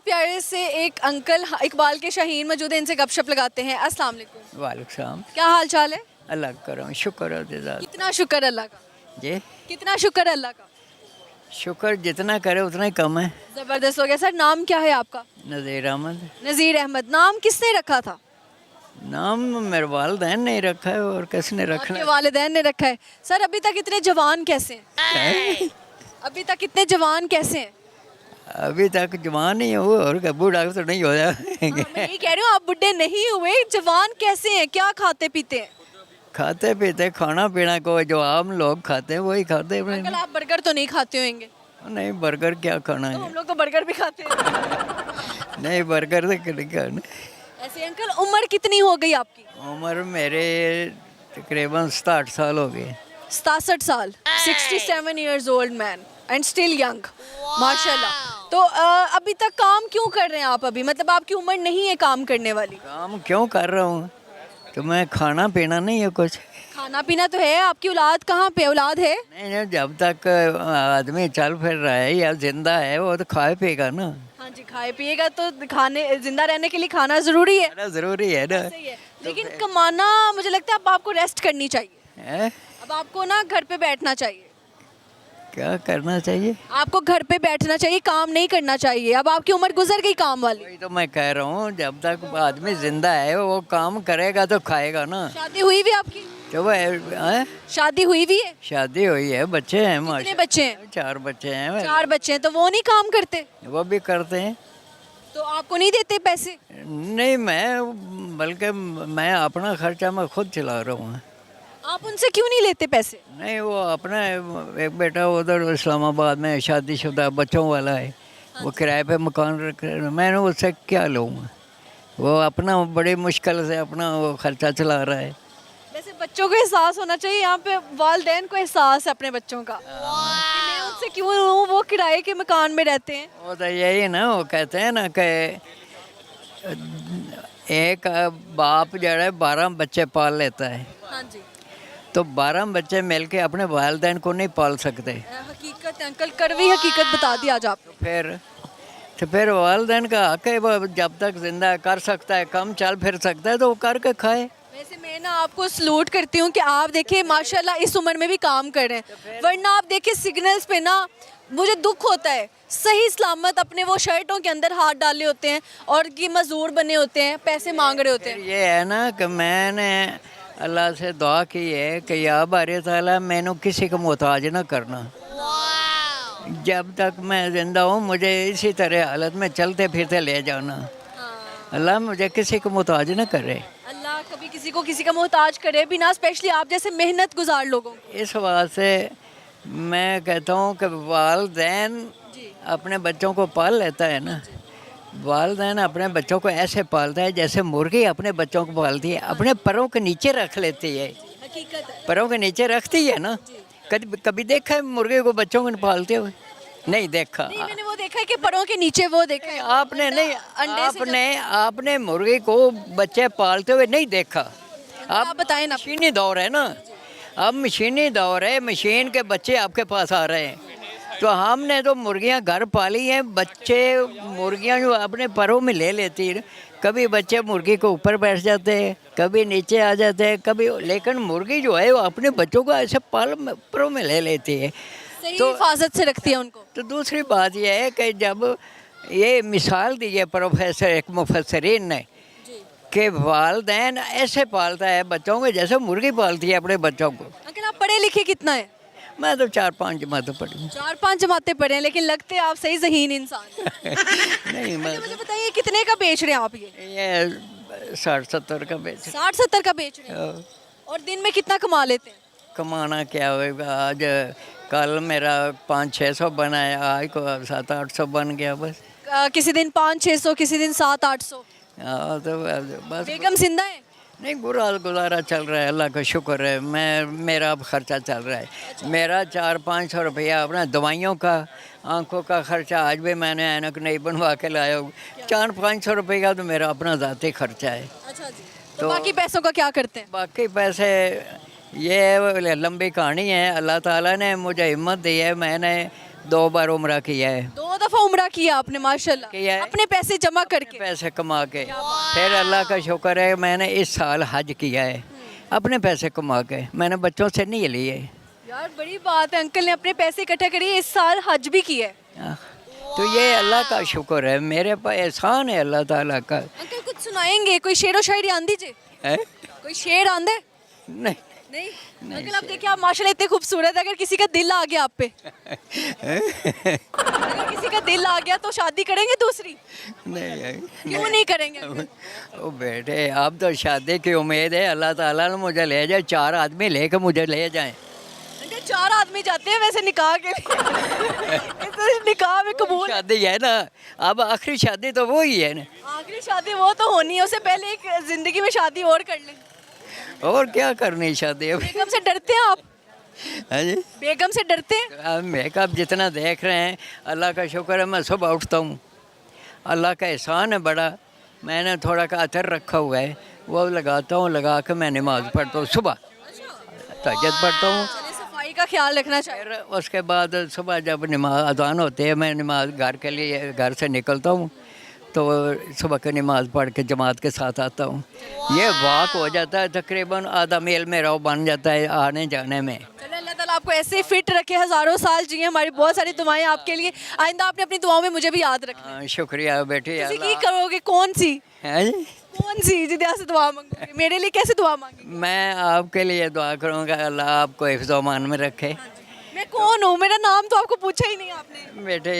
प्यारे से एक अंकल इकबाल के शाहीन मौजूद है, इनसे गपशप लगाते हैं। अस्सलाम वालेकुम। वालेकुम सलाम। क्या हाल चाल है? अल्लाह का करम, शुक्र है अल्लाह। कितना शुक्र अल्लाह का, जी, कितना शुक्र अल्लाह का। शुक्र जितना करे उतना ही कम है। ज़बरदस्त हो गया। सर नाम क्या है आपका? नज़ीर अहमद। नज़ीर अहमद। नाम किसने रखा था? नाम मेरे वालिदैन ने रखा है और किसने आपके रखना वालिदैन ने रखा है। सर अभी तक इतने जवान कैसे हैं? है? अभी तक इतने जवान कैसे हैं? अभी तक जवान ही हो और बूढ़ा तो नहीं हो हाँ, मैं ये कह रही हूँ आप बुढ़े नहीं हुए, जवान कैसे हैं? क्या खाते पीते हैं? खाते पीते खाना पीना को जो आम लोग खाते हैं वही खाते हैं। अंकल आप बर्गर तो नहीं खाते होंगे? नहीं, बर्गर क्या खाना तो है? हम लोग तो बर्गर भी खाते हैं। नहीं, बर्गर तो नहीं खाना। ऐसे अंकल उम्र कितनी हो गई आपकी? उम्र मेरे तकरीबन 67 साल हो गए। 67 साल। 67 years old man and still young. माशाल्लाह। तो अभी तक काम क्यों कर रहे हैं आप अभी? मतलब आपकी उम्र नहीं है काम करने वाली। काम क्यों कर रहा हूँ? तो मैं खाना पीना नहीं है कुछ। खाना पीना तो है। आपकी औलाद कहाँ पे? औलाद है? नहीं नहीं, जब तक आदमी चल फिर रहा है या जिंदा है वो तो खाए पिएगा ना। हाँ जी, खाए पिएगा तो खाने जिंदा रहने के लिए खाना जरूरी है। खाना जरूरी है ना। सही है। लेकिन कमाना मुझे लगता है अब आपको रेस्ट करनी चाहिए। है? अब आपको ना घर पे बैठना चाहिए। क्या करना चाहिए? आपको घर पे बैठना चाहिए, काम नहीं करना चाहिए। अब आपकी उम्र गुजर गई काम वाली। वही तो मैं कह रहा हूँ, जब तक आदमी जिंदा है वो काम करेगा तो खाएगा ना। शादी हुई भी आपकी? तो वो है? शादी हुई भी है? शादी हुई है, बच्चे हैं कितने माशा। बच्चे हैं? 4 बच्चे हैं। 4 बच्चे हैं। तो वो नहीं काम करते? वो भी करते हैं। तो आपको नहीं देते पैसे? नहीं, मैं बल्कि मैं अपना खर्चा मैं खुद चला रहा हूँ। आप उनसे क्यों नहीं लेते पैसे? नहीं, वो अपना एक बेटा उधर इस्लामाबाद में शादीशुदा बच्चों वाला है, वो किराए पे मकान रख रहे हैं। मैंने उससे क्या लूँगा? वो अपना बड़ी मुश्किल से अपना वो खर्चा चला रहा है। वैसे बच्चों को एहसास होना चाहिए, यहाँ पे वालिदैन को एहसास है अपने बच्चों का कि मैं उनसे क्यों लूँ, वो किराए के मकान में रहते हैं। वो तो यही ना, वो कहते हैं ना कि एक बाप जो है 12 बच्चे पाल लेता है, हाँ जी। तो 12 बच्चे मिलके अपने वालिदैन को नहीं पाल सकते। हकीकत है अंकल, कड़वी हकीकत बता दी आज आप। फिर वालिदैन का हक है, वो जब तक जिंदा कर सकता है, कम चल फिर सकता है तो वो करके खाए। वैसे मैं ना आपको सलूट करती हूँ कि आप देखिए माशाल्लाह इस उम्र में भी काम कर रहे हैं, वरना आप देखिए सिग्नल्स पे ना मुझे दुख होता है, सही सलामत अपने वो शर्टों के अंदर हाथ डाले होते हैं और कि मजदूर बने होते हैं, पैसे मांग रहे होते हैं। ये है ना कि मैंने अल्लाह से दुआ की है कि या बारी ताला मैंने किसी को मोहताज ना करना। जब तक मैं जिंदा हूँ मुझे इसी तरह हालत में चलते फिरते ले जाना। अल्लाह मुझे किसी को मोहताज ना करे। अल्लाह कभी किसी को किसी का मोहताज करे भी ना, स्पेशली आप जैसे मेहनत गुजार लोगों को। इस वास्ते मैं कहता हूँ कि वालिदैन अपने बच्चों को पाल लेता है ना, वालिदैन अपने बच्चों को ऐसे पालता है जैसे मुर्गी अपने बच्चों को पालती है, अपने पैरों के नीचे रख लेती है। हकीकत है। पैरों के नीचे रखती है ना। कभी कभी देखा है मुर्गे को बच्चों को पालते हुए? नहीं देखा। नहीं, मैंने वो देखा है कि परों के नीचे वो देखा है। आपने नहीं, अंडे से आपने मुर्गे को बच्चे पालते हुए नहीं देखा। आप बताएं ना। मशीनी दौर है ना, अब मशीनी दौर है, मशीन के बच्चे आपके पास आ रहे हैं। तो हमने तो मुर्गियां घर पाली हैं, बच्चे मुर्गियां जो अपने परों में ले लेती है। कभी बच्चे मुर्गी के ऊपर बैठ जाते हैं, कभी नीचे आ जाते हैं, कभी, लेकिन मुर्गी जो है वो अपने बच्चों को ऐसे परों में ले लेती है। सही हिफाजत से रखती है उनको। तो दूसरी बात यह है कि जब ये मिसाल दी है प्रोफेसर एक मुफस्सरीन ने कि वालिदैन ऐसे पालता है बच्चों को जैसे मुर्गी पालती है अपने बच्चों को। अंकल आप पढ़े लिखे कितना है? मैं तो 4-5 जमातें पढ़ी हूँ। 4-5 जमातें पढ़े हैं, लेकिन लगते हैं आप सही ज़हीन इंसान हैं। नहीं, मैं मुझे बताइए कितने का बेच रहे हैं आप ये 60-70 का बेच 60-70 का बेच रहे हैं। और दिन में कितना कमा लेते हैं? कमाना क्या होगा? आज कल मेरा 500-600 बना है, आज को 700-800 बन गया बस। किसी दिन 500-600, किसी दिन 700-800। हाँ, तो बस। बेगम जिंदा है? नहीं, बुरा गुजारा चल रहा है, अल्लाह का शुक्र है। मेरा अब खर्चा चल रहा है। मेरा 400-500 रुपया अपना दवाइयों का, आंखों का खर्चा, आज भी मैंने ऐनक नहीं बनवा के लाया हूँ। 400-500 रुपये का तो मेरा अपना ज़ाती खर्चा है। अच्छा जी। तो बाकी पैसों का क्या करते हैं? बाकी पैसे ये लंबी कहानी है। अल्लाह ताला ने मुझे हिम्मत दी है, मैंने 2 बार उम्रा किया है, 2 दफा उम्रा किया आपने माशाल्लाह, किया है। अपने पैसे जमा करके। पैसे कमा के। फिर अल्लाह का शुक्र है मैंने इस साल हज किया है अपने पैसे कमा के, मैंने बच्चों से नहीं लिए। यार बड़ी बात है, अंकल ने अपने पैसे इकट्ठा करिए, इस साल हज भी किया है। तो ये अल्लाह का शुक्र है, मेरे पर एहसान है अल्लाह ताला का। अंकल कुछ सुनाएंगे, कोई शेर व शायरी आंदी जे? है? कोई शेर आंदे? नहीं नहीं अंकल आप देखिए, आप माशाल्लाह इतने खूबसूरत है, अगर किसी का दिल आ गया आप पे, अगर किसी का दिल आ गया तो शादी करेंगे दूसरी? नहीं क्यों नहीं करेंगे अंकल? ओ बेटे, अब तो शादी की उम्मीद है, अल्लाह ताला ने मुझे ले जाए, 4 आदमी लेके मुझे ले जाएं। अंकल 4 आदमी जाते हैं वैसे निकाह के लिए। इस निकाह में कबूल। शादी है ना, अब आखिरी शादी तो वो ही है ना। आखिरी शादी वो तो होनी है, उससे पहले एक जिंदगी में शादी और कर लें। और क्या करनी शादी अब। बेगम से डरते हैं आप? हाँ जी, बेगम से डरते हैं? अब मेकअप जितना देख रहे हैं, अल्लाह का शुक्र है मैं सुबह उठता हूँ, अल्लाह का एहसान है बड़ा। मैंने थोड़ा का अतर रखा हुआ है, वो लगाता हूँ, लगा के मैं नमाज़ पढ़ता हूँ, सुबह तहज्जुद पढ़ता हूँ। चलिए, सफाई का ख्याल रखना चाहिए। फिर उसके बाद सुबह जब नमाज अज़ान होती है, मैं नमाज घर के लिए घर से निकलता हूँ, तो सुबह की नमाज़ पढ़ के जमात के साथ आता हूँ। ये वाक हो जाता है, तकरीबन आधा मील मेरा वो बन जाता है आने जाने में। चलो अल्लाह ताला आपको ऐसे ही फिट रखे, हज़ारों साल जिए। हमारी बहुत सारी दुआएं आपके लिए। आइंदा आपने अपनी दुआओं में मुझे भी याद रखना। हाँ, शुक्रिया बेटी। किसी की अल्लाह करोगे? कौन सी? हैं जी? कौन सी जिद्दा से दुआ मांगोगे? मेरे लिए कैसे दुआ मांगेंगे? मैं आपके लिए दुआ करूँगा, अल्लाह आपको हिफ्ज़-ओ-मान में रखे। मैं कौन हूँ? मेरा नाम तो आपको पूछा ही नहीं आपने। बेटे,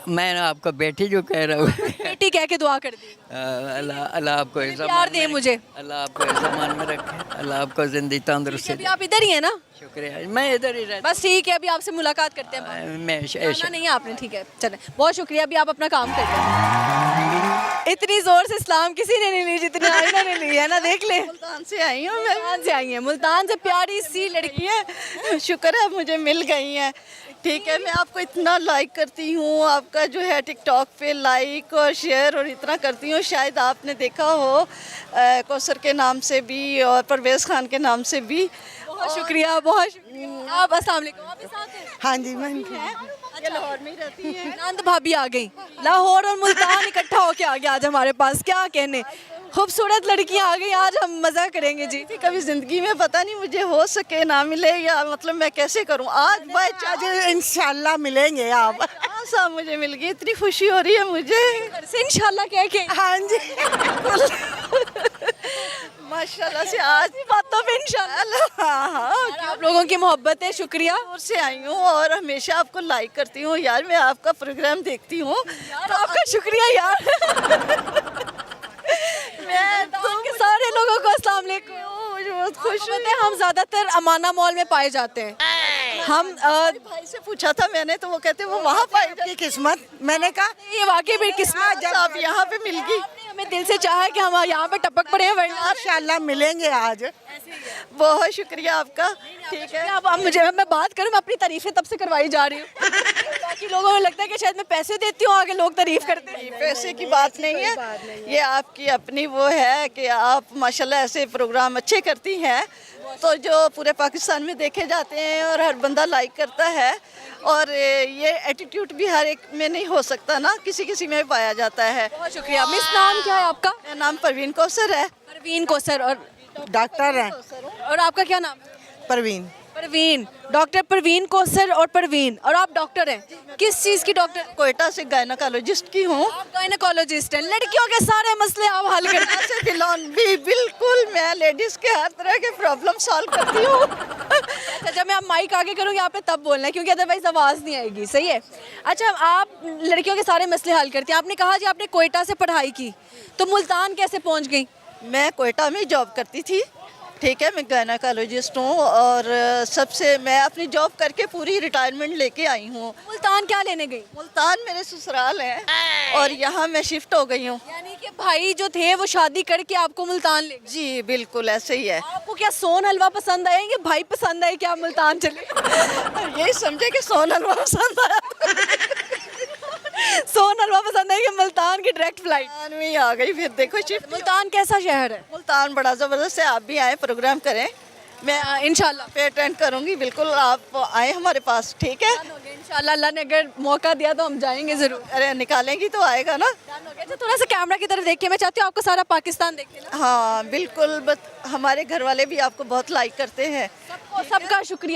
मैं आपको बेटी जो कह रहा हूँ। बेटी कह के दुआ कर दी। अल्लाह अल्लाह आपको प्यार दे मुझे। अल्लाह आपको हिफ्ज़-ओ-मान में रखे, अल्लाह आपको ज़िंदगी तंदुरुस्ती अभी दे। आप इधर ही हैं ना? शुक्रिया, मैं इधर ही रहता बस ठीक है, अभी आपसे मुलाकात करते हैं। मैं आना नहीं है आपने, ठीक है चलें। बहुत शुक्रिया, अभी आप अपना काम करते हैं। इतनी जोर से सलाम किसी ने नहीं ली जितनी आईना ने ली है ना, देख ले। मुल्तान से आई हूँ मैं। मुल्तान से आई हैं, मुल्तान से प्यारी सी लड़की है। शुक्र है मुझे मिल गई हैं। ठीक है, मैं आपको इतना लाइक करती हूँ, आपका जो है टिकटॉक पे लाइक और शेयर और इतना करती हूँ। शायद आपने देखा हो कौसर के नाम से भी और परवेज़ खान के नाम से भी। बहुत शुक्रिया, बहुत शुक्रिया। आप अस्सलाम वालेकुम। आप भी साथ हैं? हाँ जी, मैं ये लाहौर में ही रहती हैं। नंद भाभी आ गई, लाहौर और मुल्तान इकट्ठा होके आ गया आज हमारे पास। क्या कहने, खूबसूरत लड़कियां आ गई, आज हम मजा करेंगे जी। कभी ज़िंदगी में पता नहीं मुझे हो सके ना मिले, या मतलब मैं कैसे करूँ। आज बाय चांस इंशाल्लाह मिलेंगे आप। साहब मुझे मिल गई, इतनी खुशी हो रही है मुझे। घर से इंशाल्लाह कह के। हाँ जी माशाल्लाह से आज बातों पे इंशाल्लाह। हाँ हाँ, आप लोगों की मोहब्बत है, शुक्रिया। दूर से आई हूँ और हमेशा आपको लाइक करती हूँ यार, मैं आपका प्रोग्राम देखती हूँ। यार आपका शुक्रिया यार। मैं के सारे लोगों को अस्सलाम वालेकुम। मुझे बहुत खुश खुश होते हैं, हम ज्यादातर अमाना मॉल में पाए जाते हैं। हम भाई से पूछा था मैंने, तो वो कहते वो वहाँ पाई की किस्मत। मैंने कहा ये वाकई भी किस्मत जब आप यहाँ पे मिल गई। आपने हमें दिल से चाहा कि हम यहाँ पे टपक पड़े हैं, वरना इंशाल्लाह मिलेंगे आज। बहुत शुक्रिया आपका। ठीक है, अब मुझे, मैं बात करूँ, मैं अपनी तारीफें तब से करवाई जा रही हूँ। बाकी लोगों को लगता है कि शायद मैं पैसे देती हूँ, आगे लोग तारीफ करते हैं। पैसे की बात नहीं है, ये आपकी अपनी वो है कि आप माशाल्लाह ऐसे प्रोग्राम अच्छे करती हैं, तो जो पूरे पाकिस्तान में देखे जाते हैं और हर बंदा लाइक करता है। और ये एटीट्यूड भी हर एक में नहीं हो सकता ना, किसी किसी में पाया जाता है। बहुत शुक्रिया। मिस, नाम क्या है आपका? मेरा नाम परवीन कौसर है। परवीन कौसर। और डॉक्टर है और आपका क्या नाम है? परवीन। परवीन, डॉक्टर परवीन कौसर और परवीन। और आप डॉक्टर हैं, किस चीज़ की डॉक्टर? कोयटा से गायनोकोलॉजिस्ट की हूँ। आप गायनोकोलॉजिस्ट हैं, लड़कियों के सारे मसले आप हल करते हैं। से बिलोन भी बिल्कुल, मैं लेडीज़ के हर तरह के प्रॉब्लम सॉल्व करती हूँ। अच्छा, जब मैं आप माइक आगे करूँगी आपने तब बोलना है, क्योंकि अदरवाइज आवाज़ नहीं आएगी। सही है। अच्छा, आप लड़कियों के सारे मसले हल करती हैं। आपने कहा जी आपने कोयटा से पढ़ाई की, तो मुल्तान कैसे पहुँच गई? मैं कोयटा में जॉब करती थी। ठीक है, मैं गायनोकोलॉजिस्ट हूँ और सबसे मैं अपनी जॉब करके पूरी रिटायरमेंट लेके आई हूँ। मुल्तान क्या लेने गई? मुल्तान मेरे ससुराल है और यहाँ मैं शिफ्ट हो गई हूँ। यानी कि भाई जो थे वो शादी करके आपको मुल्तान ले गए। जी बिल्कुल ऐसे ही है। आपको क्या सोन हलवा पसंद आया या भाई पसंद आए कि आप मुल्तान चले? यही समझे कि सोन हलवा पसंद आया। सोन हलवा पसंद है कि मुल्तान की डायरेक्ट फ्लाइट? मुल्तान में ही आ गई फिर। देखो शिफ्ट। मुल्तान कैसा शहर है? मुल्तान बड़ा ज़बरदस्त है, आप भी आए प्रोग्राम करें, मैं इंशाल्लाह पे अटेंड करूँगी। बिल्कुल आप आए हमारे पास। ठीक है, इंशाल्लाह अल्लाह ने अगर मौका दिया तो हम जाएंगे ज़रूर। अरे निकालेंगी तो आएगा ना। अच्छा थोड़ा सा कैमरा की तरफ देखिए, मैं चाहती हूँ आपको सारा पाकिस्तान देखे ना। हाँ बिल्कुल, बस हमारे घर वाले भी आपको बहुत लाइक करते हैं। सबका शुक्रिया।